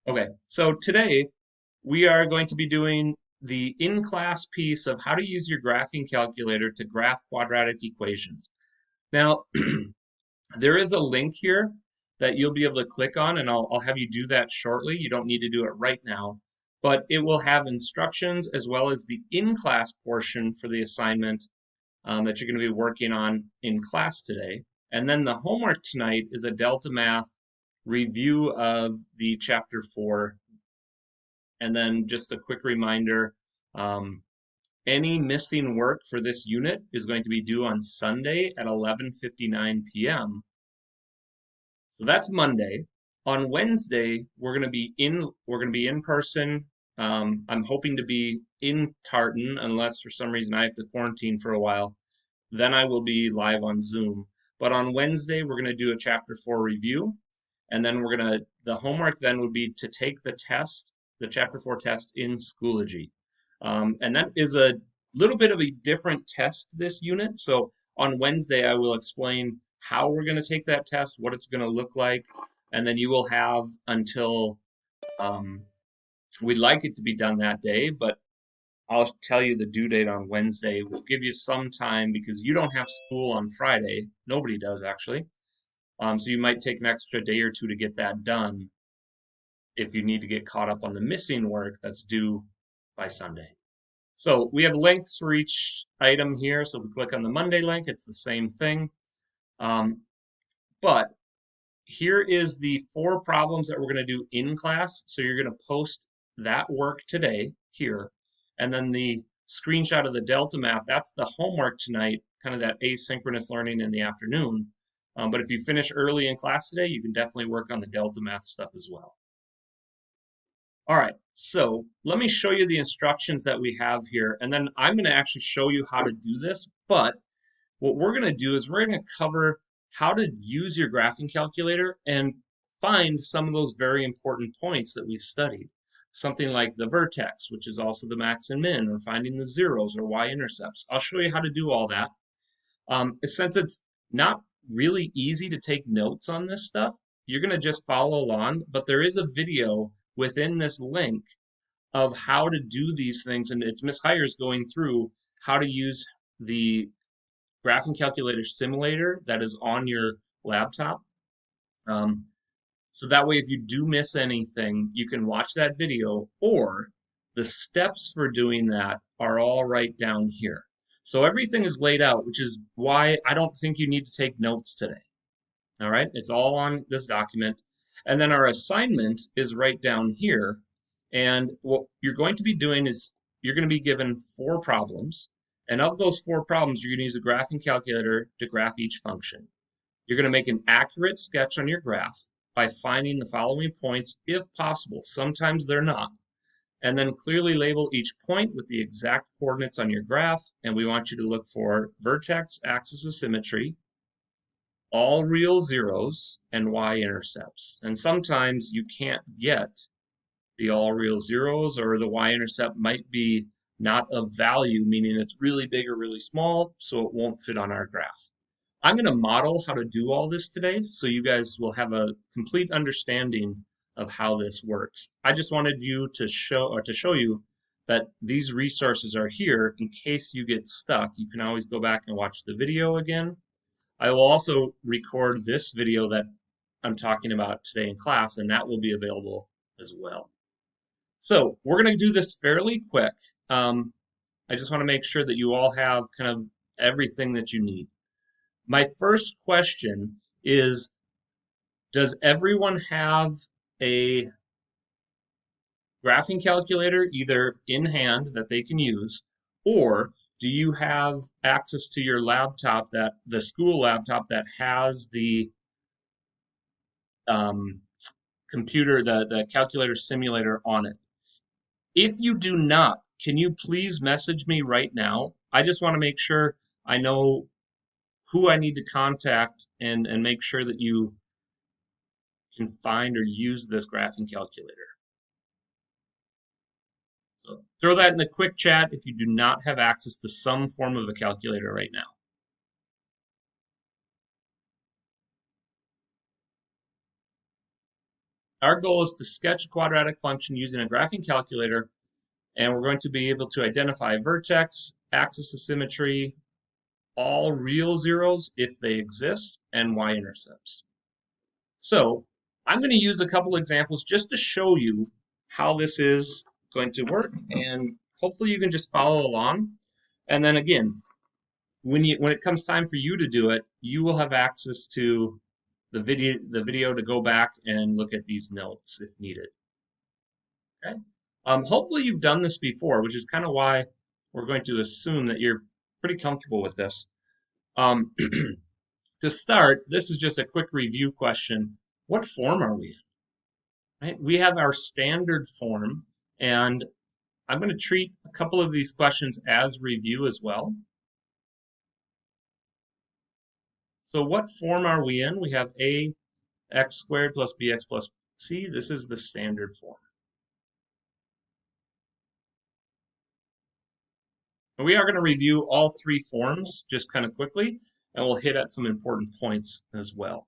Okay, so today we are going to be doing the in-class piece of how to use your graphing calculator to graph quadratic equations. Now, there is a link here that you'll be able to click on, and I'll have you do that shortly. You don't need to do it right now, but it will have instructions as well as the in-class portion for the assignment that you're going to be working on in class today. And then the homework tonight is a Delta Math review of the Chapter 4. And then just a quick reminder, um, any missing work for this unit is going to be due on Sunday at 11:59 p.m. So that's Monday. On Wednesday, we're going to be in person. I'm hoping to be in Tartan unless for some reason I have to quarantine for a while. Then I will be live on Zoom. But on Wednesday, we're going to do a Chapter 4 review. And then the homework then would be to take the test, the Chapter 4 test in Schoology. And that is a little bit of a different test this unit. So on Wednesday, I will explain how we're going to take that test, what it's going to look like, and then you will have until um, we'd like it to be done that day, but I'll tell you the due date on Wednesday. We'll give you some time because you don't have school on Friday. Nobody does, actually. So you might take an extra day or two to get that done if you need to get caught up on the missing work that's due by Sunday. So we have links for each item here. So if we click on the Monday link, it's the same thing. But here is the 4 problems that we're going to do in class. So you're going to post that work today here. And then the screenshot of the Delta Math, that's the homework tonight, kind of that asynchronous learning in the afternoon. But if you finish early in class today, you can definitely work on the Delta Math stuff as well. All right, so let me show you the instructions that we have here, and then I'm going to actually show you how to do this, but what we're going to do is we're going to cover how to use your graphing calculator and find some of those very important points that we've studied. Something like the vertex, which is also the max and min, or finding the zeros or y-intercepts. I'll show you how to do all that. Since it's not really easy to take notes on this stuff, you're going to just follow along, but there is a video within this link of how to do these things, and it's Miss Hires going through how to use the graphing calculator simulator that is on your laptop. So that way, if you do miss anything, you can watch that video, or the steps for doing that are all right down here. So everything is laid out, which is why I don't think you need to take notes today. All right, it's all on this document. And then our assignment is right down here. And what you're going to be doing is you're going to be given 4 problems. And of those 4 problems, you're going to use a graphing calculator to graph each function. You're going to make an accurate sketch on your graph by finding the following points if possible. Sometimes they're not. And then clearly label each point with the exact coordinates on your graph. And we want you to look for vertex, axis of symmetry, all real zeros, and y-intercepts. And sometimes you can't get the all real zeros, or the y-intercept might be not of value, meaning it's really big or really small, so it won't fit on our graph. I'm going to model how to do all this today, so you guys will have a complete understanding of how this works. I just wanted you to show you that these resources are here in case you get stuck. You can always go back and watch the video again. I will also record this video that I'm talking about today in class, and that will be available as well. So we're going to do this fairly quick. I just want to make sure that you all have kind of everything that you need. My first question is, does everyone have a graphing calculator either in hand that they can use, or do you have access to your laptop, that the school laptop that has the computer, the calculator simulator on it? If you do not, can you please message me right now? I just want to make sure I know who I need to contact and make sure that you can find or use this graphing calculator. So throw that in the quick chat if you do not have access to some form of a calculator right now. our goal is to sketch a quadratic function using a graphing calculator, and we're going to be able to identify vertex, axis of symmetry, all real zeros if they exist, and y-intercepts. So I'm going to use a couple examples just to show you how this is going to work, and hopefully you can just follow along. And then again, when it comes time for you to do it, you will have access to the video to go back and look at these notes if needed. Okay. Hopefully you've done this before, which is kind of why we're going to assume that you're pretty comfortable with this. To start, this is just a quick review question. What form are we in? Right? We have our standard form, and I'm going to treat a couple of these questions as review as well. So what form are we in? We have ax squared plus bx plus c. This is the standard form. And we are going to review all three forms just kind of quickly, and we'll hit at some important points as well.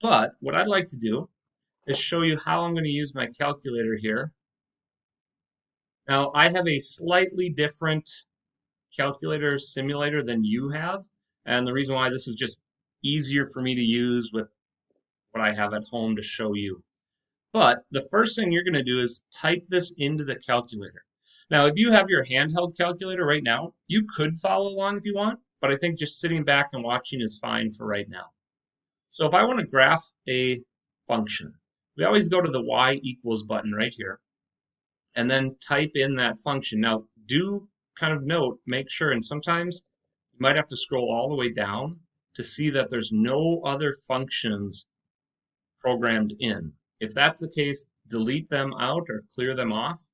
But what I'd like to do is show you how I'm going to use my calculator here. Now, I have a slightly different calculator simulator than you have, and the reason why this is just easier for me to use with what I have at home to show you. But the first thing you're going to do is type this into the calculator. Now, if you have your handheld calculator right now, you could follow along if you want, but I think just sitting back and watching is fine for right now. So if I want to graph a function, we always go to the y equals button right here, and then type in that function. Now, do kind of note, make sure, and sometimes you might have to scroll all the way down to see that there's no other functions programmed in. If that's the case, delete them out or clear them off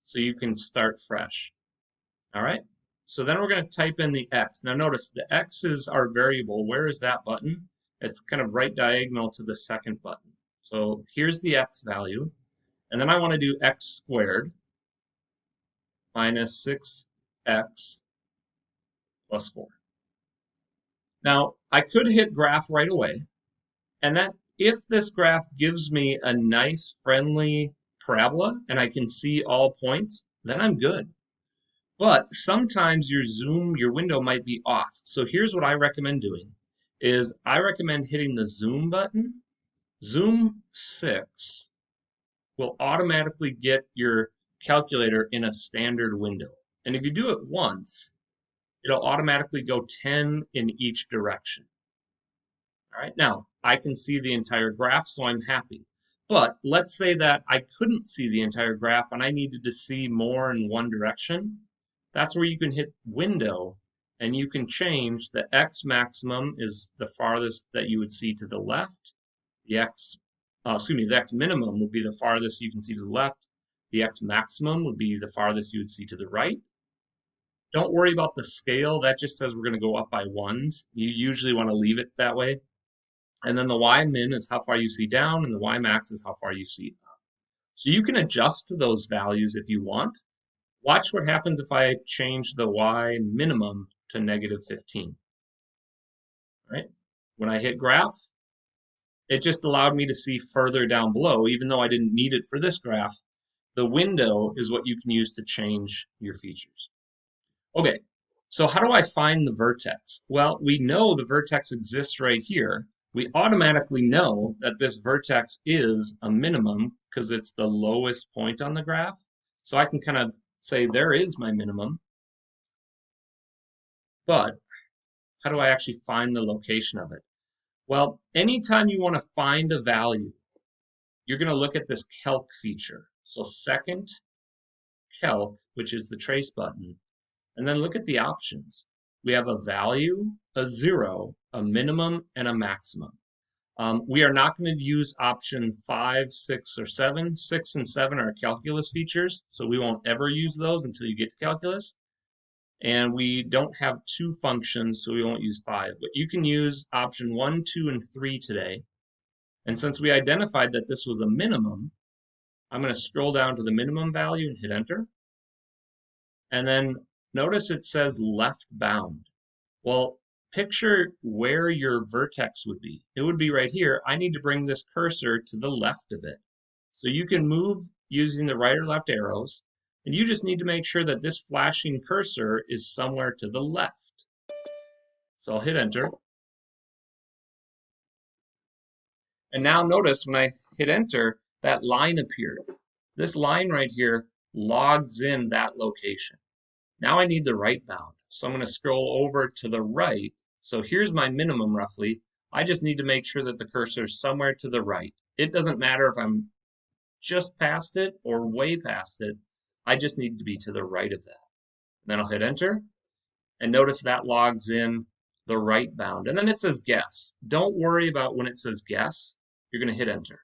so you can start fresh. All right, so then we're going to type in the x. Now notice the x is our variable. Where is that button? It's kind of right diagonal to the second button. So here's the x value, and then I want to do x squared minus 6x plus 4. Now, I could hit graph right away, and that if this graph gives me a nice, friendly parabola, and I can see all points, then I'm good. But sometimes your window might be off. So here's what I recommend doing, is I recommend hitting the zoom button. Zoom 6 will automatically get your calculator in a standard window. And if you do it once, it'll automatically go 10 in each direction. All right, now I can see the entire graph, so I'm happy. But let's say that I couldn't see the entire graph and I needed to see more in one direction. That's where you can hit window and you can change the x maximum is the farthest that you would see to the left. The x minimum would be the farthest you can see to the left. The x maximum would be the farthest you would see to the right. Don't worry about the scale. That just says we're going to go up by ones. You usually want to leave it that way. And then the y min is how far you see down, and the y max is how far you see up. So you can adjust to those values if you want. Watch what happens if I change the y minimum to -15. Right? When I hit graph, it just allowed me to see further down below, even though I didn't need it for this graph. The window is what you can use to change your features. Okay, so how do I find the vertex? Well, we know the vertex exists right here. We automatically know that this vertex is a minimum because it's the lowest point on the graph. So I can kind of say there is my minimum. But how do I actually find the location of it? Well, anytime you want to find a value, you're going to look at this calc feature. So second calc, which is the trace button, and then look at the options. We have a value, a 0, a minimum, and a maximum. We are not going to use option 5, 6, or 7. 6 and 7 are calculus features, so we won't ever use those until you get to calculus. And we don't have 2 functions, so we won't use 5. But you can use option 1, 2, and 3 today. And since we identified that this was a minimum, I'm going to scroll down to the minimum value and hit enter. And then notice it says left bound. Well, picture where your vertex would be. It would be right here. I need to bring this cursor to the left of it. So you can move using the right or left arrows, and you just need to make sure that this flashing cursor is somewhere to the left. So I'll hit enter. And now notice when I hit enter, that line appeared. This line right here logs in that location. Now I need the right bound. So I'm going to scroll over to the right. So here's my minimum roughly. I just need to make sure that the cursor is somewhere to the right. It doesn't matter if I'm just past it or way past it. I just need to be to the right of that. Then I'll hit enter. And notice that logs in the right bound. And then it says guess. Don't worry about when it says guess. You're going to hit enter.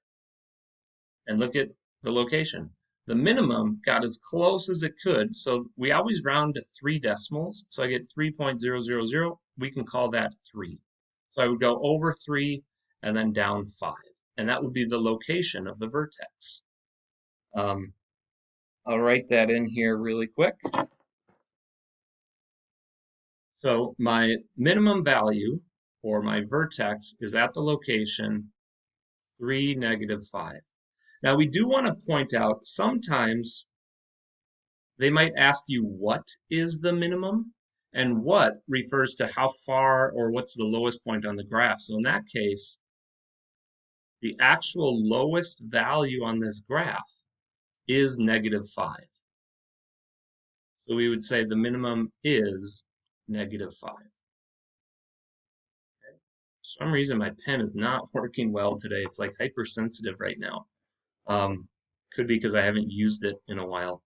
And look at the location. The minimum got as close as it could, so we always round to 3 decimals. So I get 3.000. We can call that 3. So I would go over 3 and then down 5. And that would be the location of the vertex. I'll write that in here really quick. So my minimum value, or my vertex, is at the location 3, -5. Now we do want to point out, sometimes they might ask you what is the minimum, and what refers to how far or what's the lowest point on the graph. So in that case, the actual lowest value on this graph is -5. So we would say the minimum is -5. Okay. For some reason my pen is not working well today. It's like hypersensitive right now. Could be because I haven't used it in a while.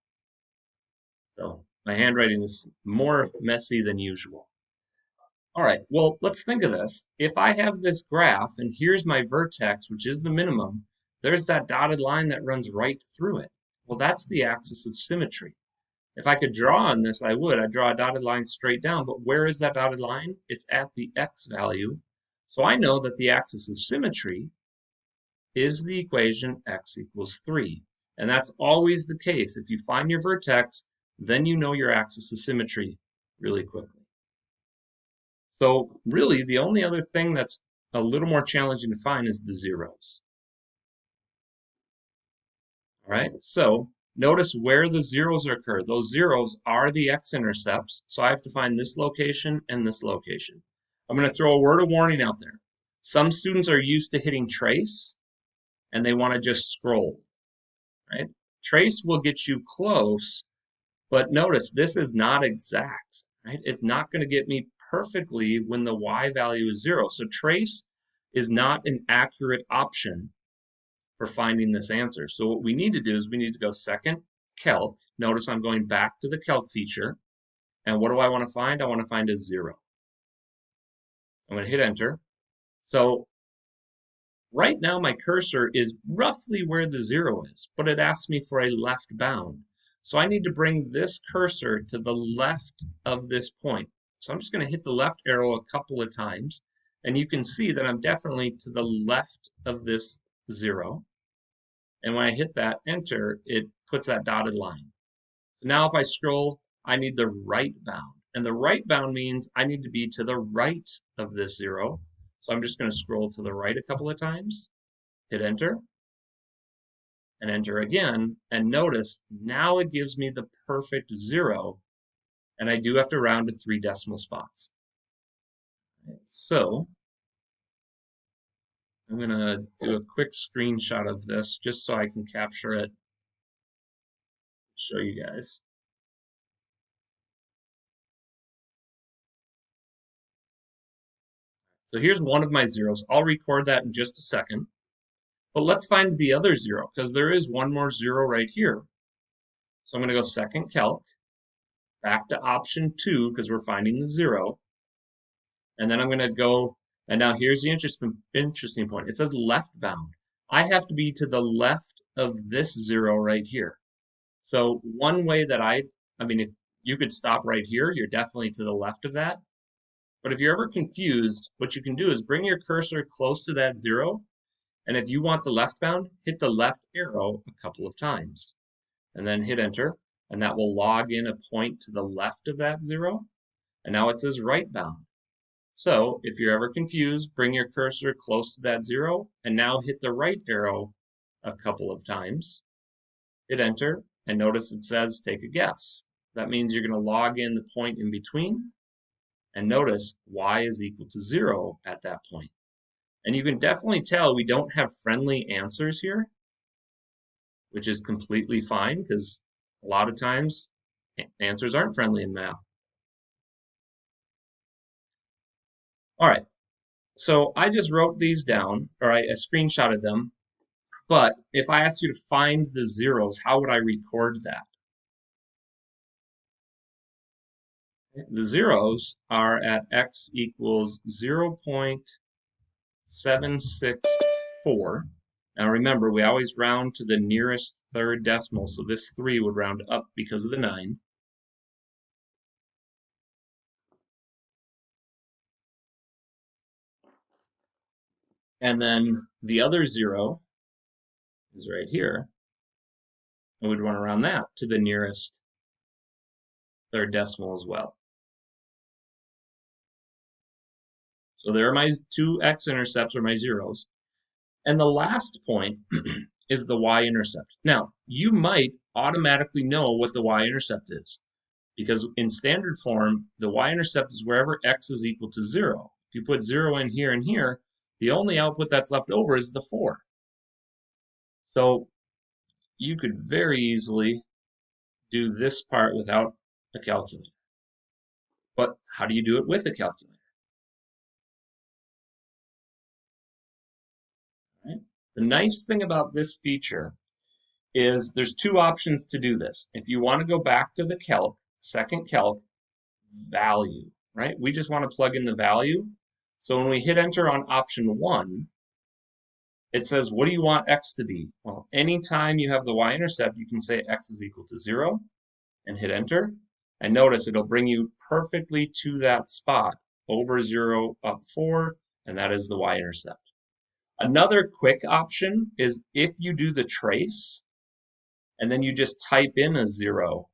So my handwriting is more messy than usual. All right, well, let's think of this. If I have this graph and here's my vertex, which is the minimum, there's that dotted line that runs right through it. Well, that's the axis of symmetry. If I could draw on this, I would. I'd draw a dotted line straight down, but where is that dotted line? It's at the x value. So I know that the axis of symmetry is the equation x = 3. And that's always the case. If you find your vertex, then you know your axis of symmetry really quickly. So really, the only other thing that's a little more challenging to find is the zeros. All right, so notice where the zeros occur. Those zeros are the x-intercepts, so I have to find this location and this location. I'm going to throw a word of warning out there. Some students are used to hitting trace, and they want to just scroll. Right? Trace will get you close, but notice this is not exact. Right? It's not going to get me perfectly when the y value is 0. So trace is not an accurate option for finding this answer. So what we need to do is we need to go second calc. Notice I'm going back to the calc feature. And what do I want to find? I want to find a 0. I'm going to hit enter. So right now my cursor is roughly where the 0 is, but it asks me for a left bound. So I need to bring this cursor to the left of this point. So I'm just going to hit the left arrow a couple of times, and you can see that I'm definitely to the left of this 0. And when I hit that enter, it puts that dotted line. So now if I scroll, I need the right bound. And the right bound means I need to be to the right of this 0. So I'm just going to scroll to the right a couple of times, hit enter, and enter again. And notice now it gives me the perfect 0. And I do have to round to 3 decimal spots. So I'm going to do a quick screenshot of this just so I can capture it, show you guys. So here's one of my zeros. I'll record that in just a second. But let's find the other 0, because there is one more 0 right here. So I'm going to go second calc, back to option 2, because we're finding the 0. And then I'm going to go, and now here's the interesting point. It says left bound. I have to be to the left of this 0 right here. So one way that I mean, if you could stop right here, you're definitely to the left of that. But if you're ever confused, what you can do is bring your cursor close to that 0. And if you want the left bound, hit the left arrow a couple of times. And then hit enter. And that will log in a point to the left of that 0. And now it says right bound. So if you're ever confused, bring your cursor close to that 0. And now hit the right arrow a couple of times, hit enter, and notice it says take a guess. That means you're going to log in the point in between, and notice y is equal to 0 at that point. And you can definitely tell we don't have friendly answers here, which is completely fine because a lot of times answers aren't friendly in math. All right, so I just wrote these down, or I screenshotted them, but if I asked you to find the zeros, how would I record that? The zeros are at x equals 0.764. Now remember, we always round to the nearest third decimal, so this 3 would round up because of the 9. And then the other 0 is right here, and we'd run around that to the nearest third decimal as well. So there are my two x-intercepts, or my zeros. And the last point is the y-intercept. Now, you might automatically know what the y-intercept is, because in standard form, the y-intercept is wherever x is equal to 0. If you put 0 in here and here, the only output that's left over is the 4. So you could very easily do this part without a calculator. But how do you do it with a calculator? Right? The nice thing about this feature is there's two options to do this. If you want to go back to the calc, second calc, value, right? We just want to plug in the value. So when we hit enter on option 1, it says, what do you want x to be? Well, anytime you have the y-intercept, you can say x is equal to 0 and hit enter. And notice it'll bring you perfectly to that spot, over 0, up 4, and that is the y-intercept. Another quick option is if you do the trace, and then you just type in a 0,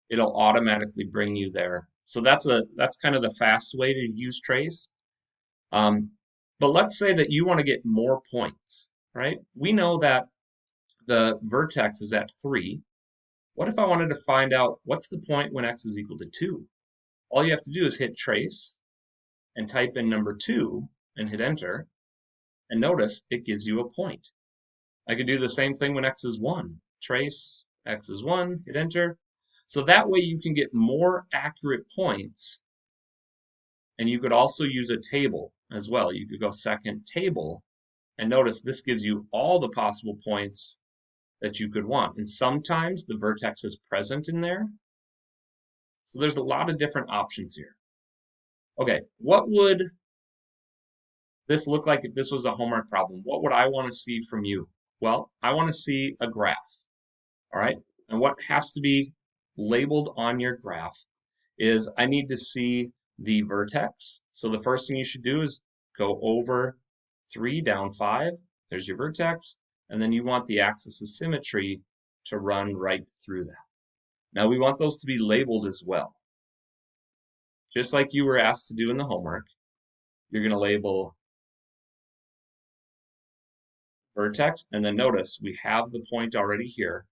it'll automatically bring you there. So that's kind of the fast way to use trace. But let's say that you want to get more points, right? We know that the vertex is at 3. What if I wanted to find out what's the point when x is equal to 2? All you have to do is hit trace and type in number 2 and hit enter. And notice it gives you a point. I could do the same thing when x is 1. Trace, x is 1, hit enter. So that way you can get more accurate points. And you could also use a table as well. You could go second table. And notice this gives you all the possible points that you could want. And sometimes the vertex is present in there. So there's a lot of different options here. Okay, what would this look like if this was a homework problem? What would I want to see from you? Well, I want to see a graph, all right? And what has to be labeled on your graph is I need to see the vertex. So the first thing you should do is go over 3, down 5. There's your vertex. And then you want the axis of symmetry to run right through that. Now we want those to be labeled as well. Just like you were asked to do in the homework, you're going to label vertex, and then notice we have the point already here.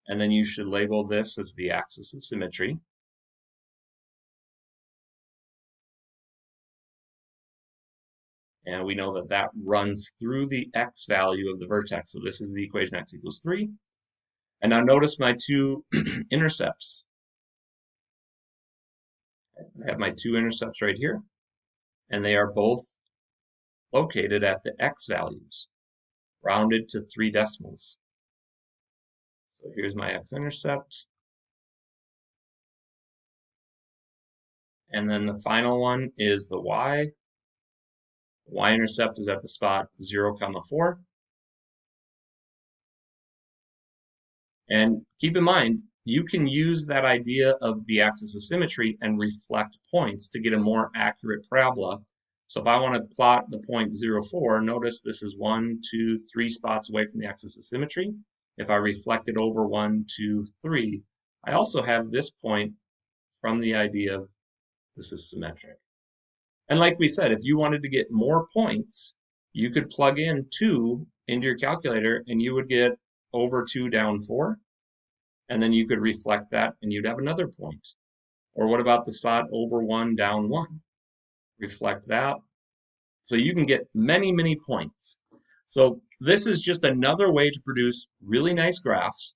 And then you should label this as the axis of symmetry. And we know that that runs through the x value of the vertex. So this is the equation x equals 3. And now notice my two intercepts. I have my two intercepts right here. And they are both located at the x values, rounded to 3 decimals. So here's my x-intercept. And then the final one is the y. The y-intercept is at the spot 0, 4. And keep in mind, you can use that idea of the axis of symmetry and reflect points to get a more accurate parabola. So if I want to plot the point 0, 4, notice this is 1, 2, 3 spots away from the axis of symmetry. If I reflect it over 1, 2, 3, I also have this point from the idea of this is symmetric. And like we said, if you wanted to get more points, you could plug in 2 into your calculator and you would get over 2 down 4. And then you could reflect that and you'd have another point. Or what about the spot over 1 down 1? Reflect that. So you can get many, many points. So this is just another way to produce really nice graphs,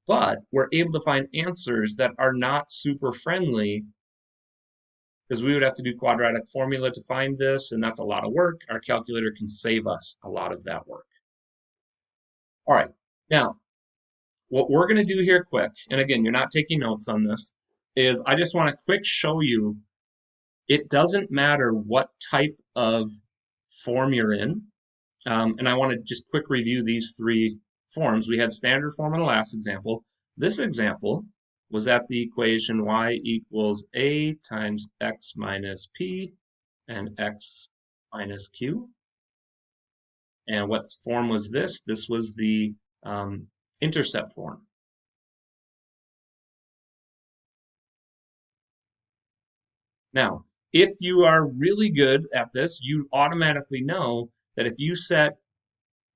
but we're able to find answers that are not super friendly because we would have to do quadratic formula to find this, and that's a lot of work. Our calculator can save us a lot of that work. All right, now what we're going to do here quick, and again, you're not taking notes on this, is I just want to quick show you it doesn't matter what type of form you're in. And I want to just quick review these three forms. We had standard form in the last example. This example was at the equation y equals a times x minus p and x minus q. And what form was this? This was the intercept form. Now, if you are really good at this, you automatically know that if you set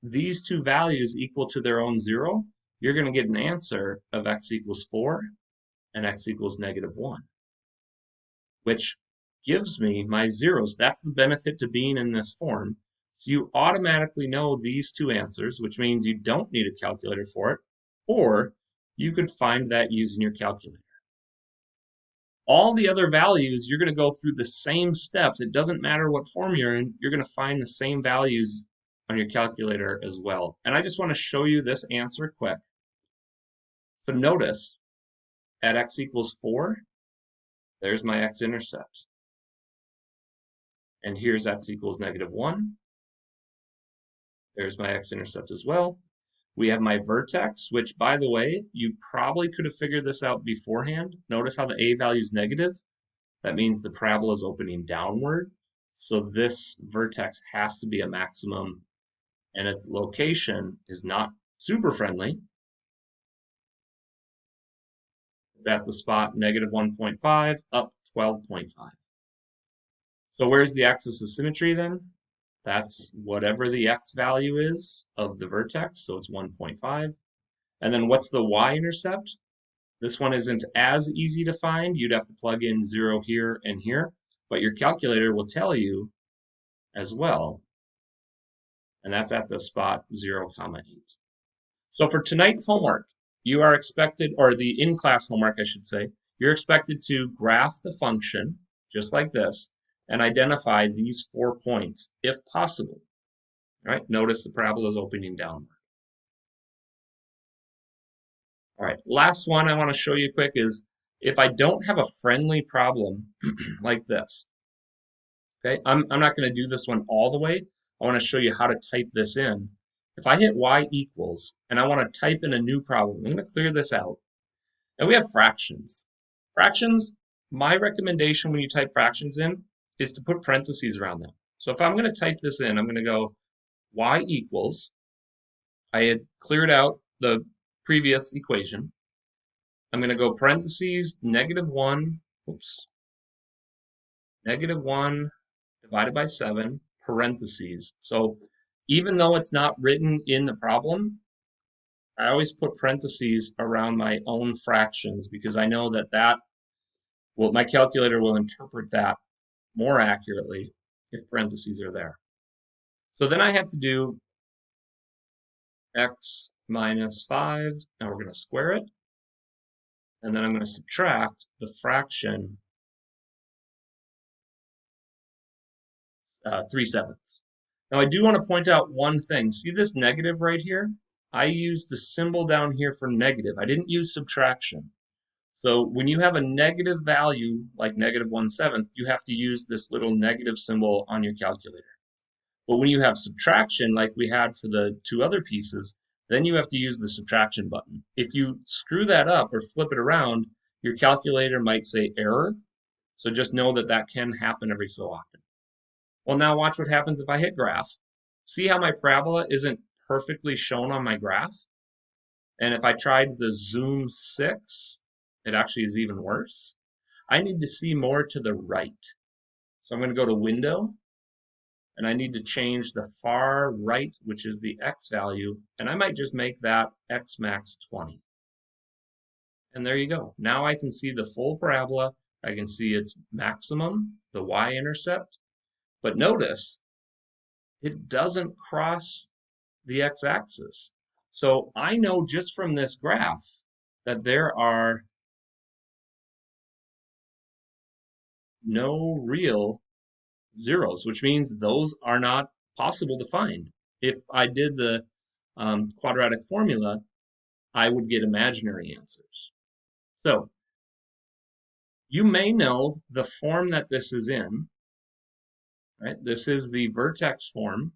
these two values equal to their own 0, you're going to get an answer of x equals 4 and x equals -1, which gives me my zeros. That's the benefit to being in this form. So you automatically know these two answers, which means you don't need a calculator for it, or you could find that using your calculator. All the other values, you're going to go through the same steps. It doesn't matter what form you're in, you're going to find the same values on your calculator as well. And I just want to show you this answer quick. So notice, at x equals 4, there's my x-intercept. And here's x equals -1. There's my x-intercept as well. We have my vertex, which, by the way, you probably could have figured this out beforehand. Notice how the a value is negative. That means the parabola is opening downward. So this vertex has to be a maximum, and its location is not super friendly. It's at the spot -1.5 up 12.5. So where's the axis of symmetry then? That's whatever the x value is of the vertex, so it's 1.5. And then what's the y-intercept? This one isn't as easy to find. You'd have to plug in 0 here and here, but your calculator will tell you as well. And that's at the spot 0, 8. So for tonight's homework, you are expected, or the in-class homework, I should say, you're expected to graph the function, just like this, and identify these 4 points, if possible. All right, notice the parabola is opening downward. All right, last one I want to show you quick is if I don't have a friendly problem like this. Okay, I'm not going to do this one all the way. I want to show you how to type this in. If I hit y equals and I want to type in a new problem, I'm going to clear this out. And we have fractions. Fractions, my recommendation when you type fractions in is to put parentheses around them. So if I'm going to type this in, I'm going to go y equals, I had cleared out the previous equation. I'm going to go parentheses, -1, -1 divided by 7, parentheses. So even though it's not written in the problem, I always put parentheses around my own fractions because I know that my calculator will interpret that more accurately if parentheses are there. So then I have to do x minus 5, and we're going to square it. And then I'm going to subtract the fraction 3/7. Now I do want to point out one thing. See this negative right here? I used the symbol down here for negative. I didn't use subtraction. So when you have a negative value like -1/7, you have to use this little negative symbol on your calculator. But when you have subtraction like we had for the two other pieces, then you have to use the subtraction button. If you screw that up or flip it around, your calculator might say error. So just know that that can happen every so often. Well, now watch what happens if I hit graph. See how my parabola isn't perfectly shown on my graph? And if I tried the zoom 6, it actually is even worse. I need to see more to the right. So I'm going to go to Window, and I need to change the far right, which is the x value, and I might just make that x max 20. And there you go. Now I can see the full parabola. I can see its maximum, the y-intercept, but notice it doesn't cross the x-axis. So I know just from this graph that there are no real zeros, which means those are not possible to find. If I did the quadratic formula, I would get imaginary answers. So you may know the form that this is in, right? This is the vertex form,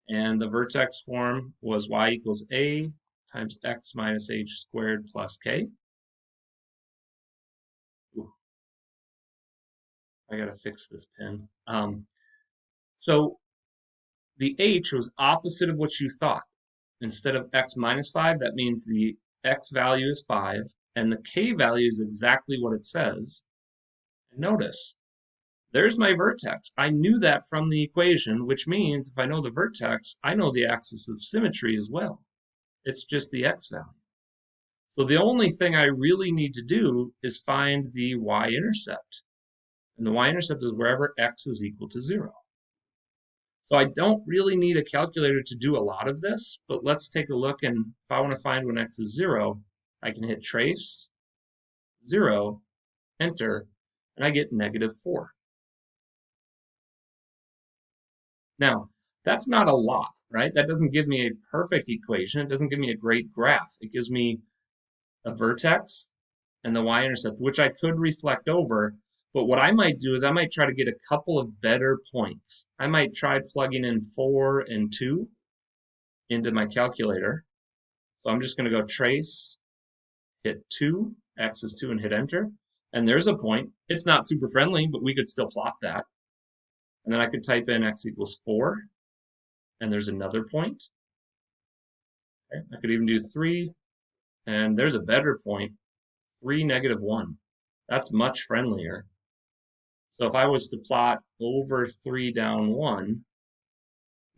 and the vertex form was y equals a times x minus h squared plus k. Ooh, I gotta fix this pen. So the h was opposite of what you thought. Instead of x minus 5, that means the x value is 5, and the k value is exactly what it says. And notice, there's my vertex. I knew that from the equation, which means if I know the vertex, I know the axis of symmetry as well. It's just the x value. So the only thing I really need to do is find the y-intercept. And the y-intercept is wherever x is equal to 0. So I don't really need a calculator to do a lot of this, but let's take a look, and if I want to find when x is 0, I can hit trace, 0, enter, and I get -4. Now, that's not a lot, right? That doesn't give me a perfect equation. It doesn't give me a great graph. It gives me a vertex and the y-intercept, which I could reflect over. But what I might do is I might try to get a couple of better points. I might try plugging in 4 and 2 into my calculator. So I'm just going to go trace, hit 2, x is 2, and hit enter. And there's a point. It's not super friendly, but we could still plot that. And then I could type in x equals 4, and there's another point. Okay. I could even do 3, and there's a better point, 3, -1. That's much friendlier. So if I was to plot over 3 down 1,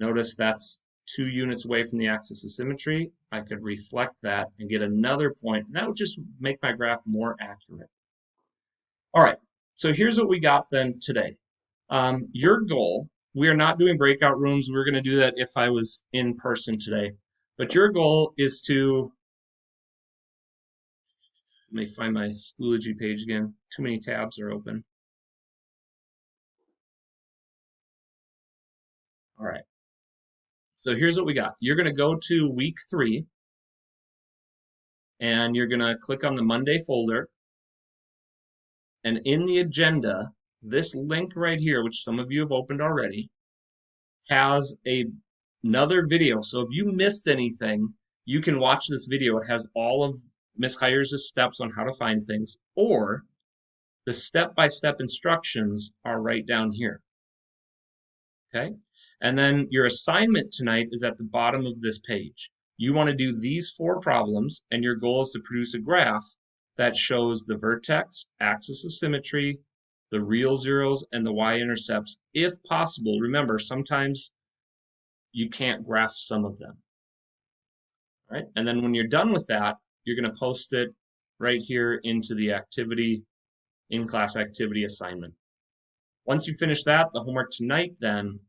notice that's 2 units away from the axis of symmetry. I could reflect that and get another point. That would just make my graph more accurate. All right, so here's what we got then today. Your goal, we are not doing breakout rooms. We're going to do that if I was in person today. But your goal is to, let me find my Schoology page again. Too many tabs are open. All right. So here's what we got. You're going to go to week 3, and you're going to click on the Monday folder. And in the agenda, this link right here, which some of you have opened already, has another video. So if you missed anything, you can watch this video. It has all of Miss Hires' steps on how to find things, or the step-by-step instructions are right down here. Okay? And then your assignment tonight is at the bottom of this page. You want to do these 4 problems, and your goal is to produce a graph that shows the vertex, axis of symmetry, the real zeros, and the y-intercepts, if possible. Remember, sometimes you can't graph some of them. All right? And then when you're done with that, you're going to post it right here into the activity, in-class activity assignment. Once you finish that, the homework tonight then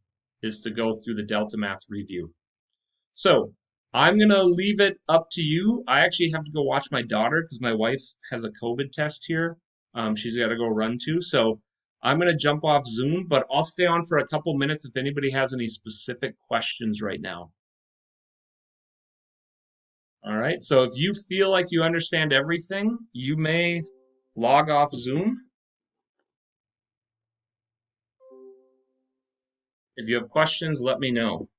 is to go through the Delta Math review. So I'm going to leave it up to you. I actually have to go watch my daughter because my wife has a COVID test here. She's got to go run to. So I'm going to jump off Zoom, but I'll stay on for a couple minutes if anybody has any specific questions right now. All right, so if you feel like you understand everything, you may log off Zoom. If you have questions, let me know.